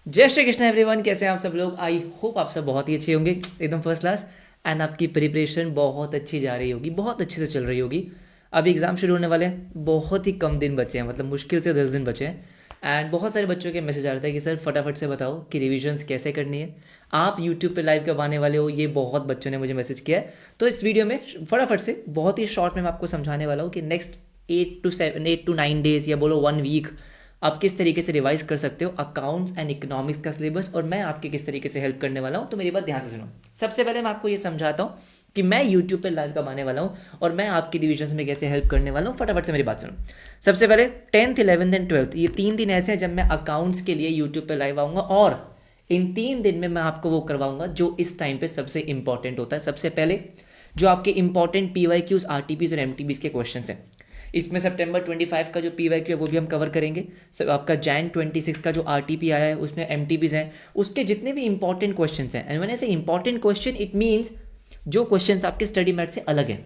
जय श्री कृष्ण एवरीवन, कैसे हैं आप सब लोग। आई होप आप सब बहुत ही अच्छे होंगे, एकदम फर्स्ट क्लास। एंड आपकी प्रिपरेशन बहुत अच्छी जा रही होगी, बहुत अच्छे से चल रही होगी। अभी एग्ज़ाम शुरू होने वाले हैं, बहुत ही कम दिन बचे हैं, मतलब मुश्किल से 10 दिन बचे हैं। एंड बहुत सारे बच्चों के मैसेज आ रहे थे कि सर फटाफट से बताओ कि रिविजन्स कैसे करनी है। आप यूट्यूब पे लाइव कब आने वाले हो, ये बहुत बच्चों ने मुझे मैसेज किया है। तो इस वीडियो में फटाफट से बहुत ही शॉर्ट में मैं आपको समझाने वाला हूँ कि नेक्स्ट 8 to 9 डेज या बोलो 1 वीक आप किस तरीके से रिवाइज कर सकते हो अकाउंट्स एंड इकोनॉमिक्स का सिलेबस, और मैं आपके किस तरीके से हेल्प करने वाला हूँ। तो मेरी बात ध्यान से सुनो। सबसे पहले मैं आपको ये समझाता हूँ कि मैं यूट्यूब पे लाइव कब आने वाला हूँ और मैं आपकी डिविजन्स में कैसे हेल्प करने वाला हूँ। फटाफट से मेरी बात सुनो। सबसे पहले 10th 11th एंड 12th, ये 3 दिन ऐसे हैं जब मैं अकाउंट्स के लिए यूट्यूब पे लाइव आऊँगा, और इन 3 दिन में मैं आपको वो करवाऊंगा जो इस टाइम पे सबसे इंपॉर्टेंट होता है। सबसे पहले जो आपके इंपॉर्टेंट PYQs, RTPs और MTBs के क्वेश्चन हैं, इसमें सितंबर 25 का जो PYQ है वो भी हम कवर करेंगे। सब आपका जैन 26 का जो RTP आया है उसमें MTBs हैं, उसके जितने भी इंपॉर्टेंट क्वेश्चन हैं। एंड व्हेन आई से इंपॉर्टेंट क्वेश्चन, इट मीन्स जो क्वेश्चन आपके स्टडी मैट से अलग है।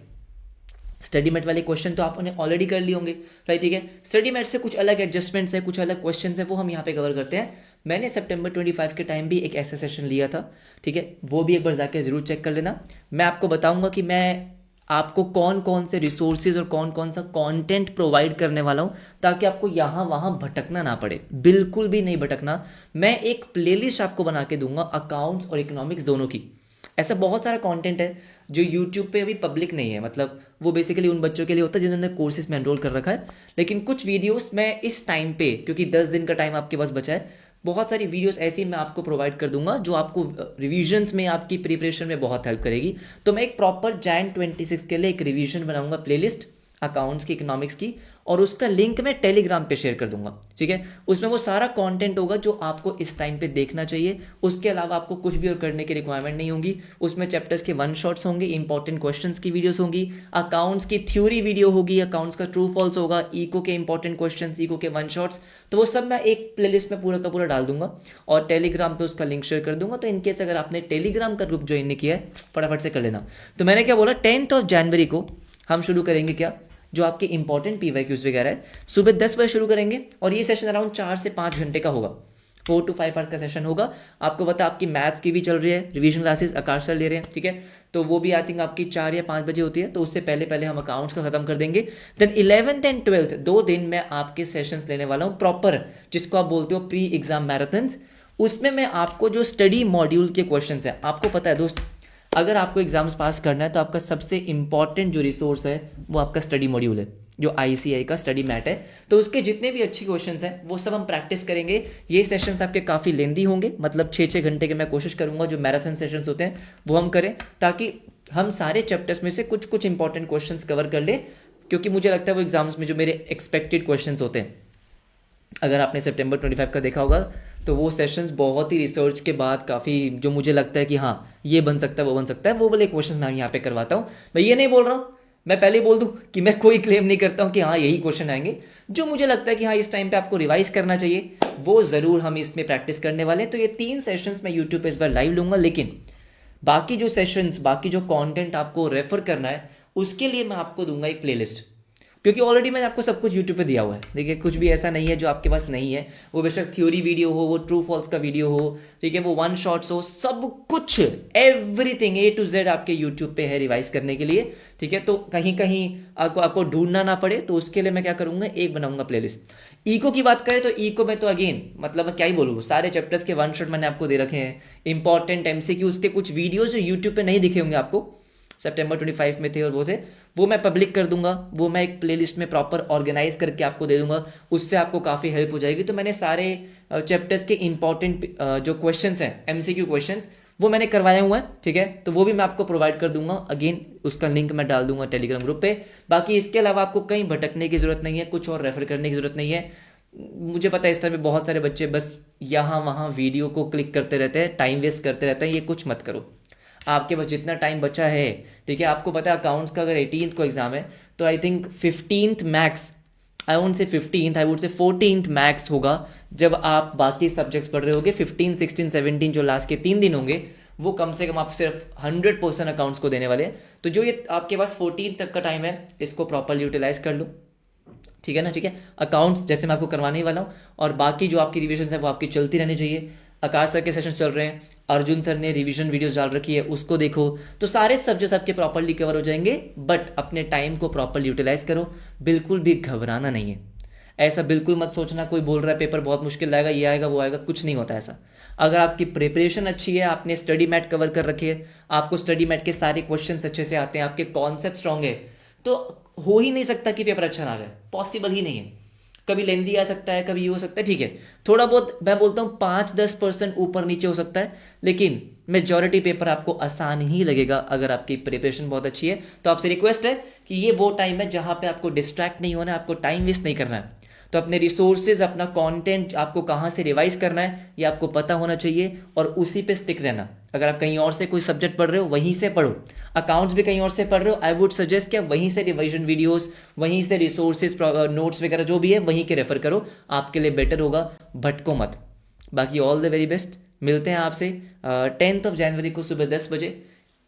स्टडी मैट वाले क्वेश्चन तो आपने ऑलरेडी कर लिए होंगे, राइट? ठीक है, स्टडी मैट से कुछ अलग एडजस्टमेंट्स है, कुछ अलग क्वेश्चन है, वो हम यहाँ पे कवर करते हैं। मैंने सितंबर 25 के टाइम भी एक ऐसा सेशन लिया था, ठीक है, वो भी एक बार जाके जरूर चेक कर लेना। मैं आपको बताऊंगा कि मैं आपको कौन कौन से रिसोर्सेज और कौन कौन सा कंटेंट प्रोवाइड करने वाला हूं, ताकि आपको यहाँ वहाँ भटकना ना पड़े, बिल्कुल भी नहीं भटकना। मैं एक प्लेलिस्ट आपको बना के दूंगा अकाउंट्स और इकोनॉमिक्स दोनों की। ऐसा बहुत सारा कंटेंट है जो यूट्यूब पे अभी पब्लिक नहीं है, मतलब वो बेसिकली उन बच्चों के लिए होता है जिन्होंने कोर्सेज में एनरोल कर रखा है। लेकिन कुछ वीडियोस मैं इस टाइम पे, क्योंकि 10 दिन का टाइम आपके पास बचा है, बहुत सारी वीडियोस ऐसी मैं आपको प्रोवाइड कर दूंगा जो आपको रिवीजन्स में, आपकी प्रिपरेशन में बहुत हेल्प करेगी। तो मैं एक प्रॉपर जैन 26 के लिए एक रिवीजन बनाऊंगा, प्लेलिस्ट अकाउंट्स की, इकोनॉमिक्स की, और उसका लिंक मैं टेलीग्राम पे शेयर कर दूंगा, ठीक है। उसमें वो सारा कंटेंट होगा जो आपको इस टाइम पे देखना चाहिए। उसके अलावा आपको कुछ भी और करने की रिक्वायरमेंट नहीं होगी। उसमें चैप्टर्स के 1 शॉट्स होंगे, इंपॉर्टेंट क्वेश्चंस की वीडियोस होंगी, अकाउंट्स की थ्योरी वीडियो होगी, अकाउंट्स का ट्रू फॉल्स होगा, इको के इंपॉर्टेंट क्वेश्चंस, इको के 1 शॉट्स। तो वो सब मैं एक प्लेलिस्ट में पूरा का पूरा डाल दूंगा और टेलीग्राम पे उसका लिंक शेयर कर दूंगा। तो इनकेस अगर आपने टेलीग्राम का ग्रुप ज्वाइन नहीं किया है, फटाफट से कर लेना। तो मैंने क्या बोला, 10th को हम शुरू करेंगे क्या, जो आपके इंपॉर्टेंट PYQs वगैरह है, सुबह 10 बजे शुरू करेंगे। और ये सेशन अराउंड 4 से 5 घंटे का होगा, 4 to 5 आवर्स का सेशन होगा। आपको पता आपकी मैथ्स की भी चल रही है रिवीजन क्लासेस, आकाश सर ले रहे हैं, ठीक है। तो वो भी आई थिंक आपकी 4 या 5 बजे होती है, तो उससे पहले पहले हम अकाउंट्स का खत्म कर देंगे। देन 11th एंड 12th 2 दिन मैं आपके सेशंस लेने वाला हूँ प्रॉपर, जिसको आप बोलते हो प्री एग्जाम मैराथन्स। उसमें मैं आपको जो स्टडी मॉड्यूल के क्वेश्चन है, आपको पता है दोस्त, अगर आपको एग्जाम्स पास करना है तो आपका सबसे इंपॉर्टेंट जो रिसोर्स है वो आपका स्टडी मॉड्यूल है, जो ICI का स्टडी मैट है। तो उसके जितने भी अच्छे क्वेश्चंस हैं वो सब हम प्रैक्टिस करेंगे। ये सेशंस आपके काफ़ी लेंदी होंगे, मतलब 6-6 घंटे के मैं कोशिश करूंगा जो मैराथन सेशंस होते हैं वो हम करें, ताकि हम सारे चैप्टर्स में से कुछ कुछ इंपॉर्टेंट क्वेश्चंस कवर कर लें। क्योंकि मुझे लगता है वो एग्जाम्स में जो मेरे एक्सपेक्टेड क्वेश्चंस होते हैं, अगर आपने सितंबर 25 का देखा होगा, तो वो सेशंस बहुत ही रिसर्च के बाद काफ़ी, जो मुझे लगता है कि हाँ ये बन सकता है वो बन सकता है, वो वाले क्वेश्चंस मैं यहाँ पे करवाता हूँ। मैं ये नहीं बोल रहा हूँ, मैं पहले बोल दूँ कि मैं कोई क्लेम नहीं करता हूँ कि हाँ यही क्वेश्चन आएंगे। जो मुझे लगता है कि हाँ इस टाइम पे आपको रिवाइज करना चाहिए, वो ज़रूर हम इसमें प्रैक्टिस करने वाले हैं। तो ये 3 सेशंस मैं यूट्यूब पे इस बार लाइव लूंगा, लेकिन बाकी जो सेशंस, बाकी जो कंटेंट आपको रेफर करना है, उसके लिए मैं आपको दूंगा एक प्लेलिस्ट। क्योंकि ऑलरेडी मैंने आपको सब कुछ यूट्यूब पे दिया हुआ है, देखिए कुछ भी ऐसा नहीं है जो आपके पास नहीं है। वो बेशक थ्योरी वीडियो हो, वो ट्रू फॉल्स का वीडियो हो, ठीक है, वो 1 शॉट्स हो, सब कुछ, एवरीथिंग A to Z आपके यूट्यूब पे है रिवाइज करने के लिए, ठीक है। तो कहीं कहीं आपको ढूंढना ना पड़े, तो उसके लिए मैं क्या करूंगा, एक बनाऊंगा प्लेलिस्ट। इको की बात करें तो इको में तो अगेन, मतलब मैं क्या ही बोलूँ, सारे चैप्टर्स के 1 शॉट मैंने आपको दे रखे हैं। इंपॉर्टेंट MCQ उसके कुछ वीडियोज जो यूट्यूब पे नहीं दिखे होंगे आपको, सितंबर 25 में थे और वो थे, वो मैं पब्लिक कर दूंगा। वो मैं एक प्लेलिस्ट में प्रॉपर ऑर्गेनाइज करके आपको दे दूंगा, उससे आपको काफ़ी हेल्प हो जाएगी। तो मैंने सारे चैप्टर्स के इंपॉर्टेंट जो क्वेश्चंस हैं, MCQ क्वेश्चंस, वो मैंने करवाए हुए हैं, ठीक है। तो वो भी मैं आपको प्रोवाइड कर दूंगा, अगेन उसका लिंक मैं डाल दूंगा टेलीग्राम ग्रुप पे। बाकी इसके अलावा आपको कहीं भटकने की जरूरत नहीं है, कुछ और रेफर करने की जरूरत नहीं है। मुझे पता है इस टाइम पे बहुत सारे बच्चे बस यहाँ वहाँ वीडियो को क्लिक करते रहते हैं, टाइम वेस्ट करते रहते हैं, ये कुछ मत करो। आपके पास जितना टाइम बचा है, ठीक है, आपको पता है अकाउंट्स का अगर 18th को एग्जाम है, तो I think 15th max, I won't say 15th, I would say 14th max होगा, जब आप बाकी सब्जेक्ट्स पढ़ रहे होगे। 15, 16, 17 जो लास्ट के 3 दिन होंगे, वो कम से कम आप सिर्फ 100% अकाउंट्स को देने वाले हैं। तो जो ये आपके पास 14 तक का टाइम है, इसको प्रॉपरली यूटिलाइज कर लो, ठीक है ना, ठीक है। अकाउंट्स जैसे मैं आपको करवाने ही वाला हूँ, और बाकी जो आपकी रिविजन है वो आपकी चलती रहनी चाहिए। आकाश सर के सेशन चल रहे हैं, अर्जुन सर ने रिवीजन वीडियोस डाल रखी है, उसको देखो, तो सारे सब्जेक्ट्स आपके प्रॉपर्ली कवर हो जाएंगे। बट अपने टाइम को प्रॉपर्ली यूटिलाइज करो, बिल्कुल भी घबराना नहीं है। ऐसा बिल्कुल मत सोचना कोई बोल रहा है पेपर बहुत मुश्किल आएगा, ये आएगा वो आएगा, कुछ नहीं होता ऐसा। अगर आपकी प्रिपरेशन अच्छी है, आपने स्टडी मैट कवर कर रखी है, आपको स्टडी मैट के सारे क्वेश्चन अच्छे से आते हैं, आपके कॉन्सेप्ट स्ट्रांग है, तो हो ही नहीं सकता कि पेपर अच्छा ना आ जाए, पॉसिबल ही नहीं है। कभी लेंदी आ सकता है, कभी ये हो सकता है, ठीक है, थोड़ा बहुत मैं बोलता हूँ 5-10% ऊपर नीचे हो सकता है, लेकिन मेजॉरिटी पेपर आपको आसान ही लगेगा अगर आपकी प्रिपरेशन बहुत अच्छी है। तो आपसे रिक्वेस्ट है कि ये वो टाइम है जहां पे आपको डिस्ट्रैक्ट नहीं होना है, आपको टाइम वेस्ट नहीं करना है। तो अपने रिसोर्सेज, अपना कंटेंट आपको कहाँ से रिवाइज करना है ये आपको पता होना चाहिए, और उसी पे स्टिक रहना। अगर आप कहीं और से कोई सब्जेक्ट पढ़ रहे हो वहीं से पढ़ो, अकाउंट्स भी कहीं और से पढ़ रहे हो, आई वुड सजेस्ट कि आप वहीं से रिवाइजन वीडियोस, वहीं से रिसोर्सेज, नोट्स वगैरह जो भी है वहीं के रेफर करो, आपके लिए बेटर होगा, भटको मत। बाकी ऑल द वेरी बेस्ट, मिलते हैं आपसे 10 जनवरी को सुबह 10 बजे।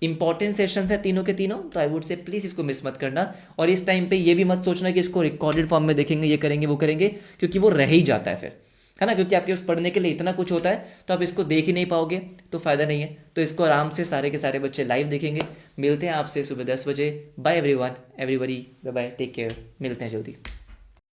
इंपॉर्टेंट सेशंस है तीनों के तीनों, तो आई वुड से प्लीज इसको मिस मत करना। और इस टाइम पे ये भी मत सोचना कि इसको रिकॉर्डेड फॉर्म में देखेंगे, ये करेंगे वो करेंगे, क्योंकि वो रह ही जाता है फिर, है ना, क्योंकि आपके पास पढ़ने के लिए इतना कुछ होता है, तो आप इसको देख ही नहीं पाओगे तो फायदा नहीं है। तो इसको आराम से सारे के सारे बच्चे लाइव देखेंगे। मिलते हैं आपसे सुबह 10 बजे। Bye everyone, everybody, bye bye, take care, मिलते हैं जल्दी।